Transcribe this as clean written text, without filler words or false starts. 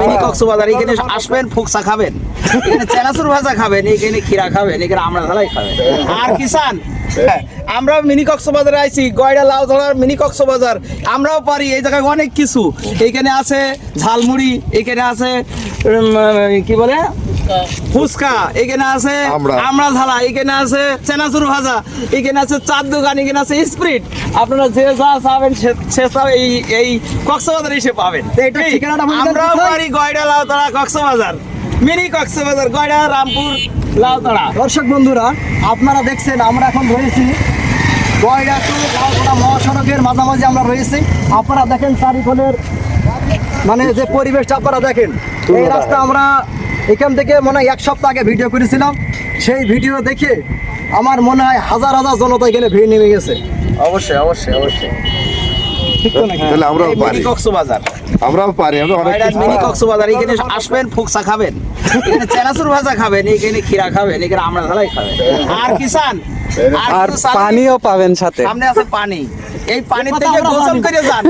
Mini Cox's Bazar এখানে আসবেন, ফুকসা খাবেন, এখানে চানাচুর ভাজা খাবেন, এখানে খিরা খাবেন, এখানে আমরা ধালাই খাবেন। আর কিষান আমরা মিনি কক্সবাজারে আইছি, গয়ডা লাউধরার মিনি কক্সবাজার, আমরাও পারি এই জায়গায় অনেক কিছু। এখানে আছে ঝালমুড়ি, এখানে আছে কি বলে ফুচকা, এখানে আছে আমরা ঝালা, এখানে আছে চানাচুর ভাজা, এখানে আছে চার দোকান, এখানে আছে স্প্রিট। আপনারা যে যা চাবেন সে সব এই কক্সবাজারে এসে পাবেন। আমরাও পারি গয়ডা লাউতলা কক্সবাজার, মিনি কক্সবাজার, গয়ডা রামপুর লাউতলা। দর্শক বন্ধুরা, আপনারা দেখছেন আমরা এখন রয়েছি গয়ডা টু লাউতলা মহাসড়কের মাঝামাঝি আমরা রয়েছি। আপনারা দেখেন চারিকোণের মানে যে পরিবেশটা আপনারা দেখেন। এই রাস্তা আমরা এখান থেকে মনে হয় 1 সপ্তাহ আগে ভিডিও করেছিলাম। সেই ভিডিও দেখে আমার মনে হয় হাজার হাজার জনতা এখানে ভিড় নেমে গেছে। অবশ্যই অবশ্যই অবশ্যই ঠিক তো নাকি? তাহলে আমরাও পারি, মিনি কক্সবাজার, আমরাও পারি, আমরা অনেক কিছু মিনি পারি। কক্সবাজার এখানে আসবেন, ফুকসা খাবেন, এখানে চানাচুর ভাজা খাবেন, এখানে খিরা খাবেন, এখানে আমরা ধালাই খাবেন। আর কিষান আর পানিও পাবেন সাথে। সামনে আছে পানি, এই পানি থেকে গোসল করে যান।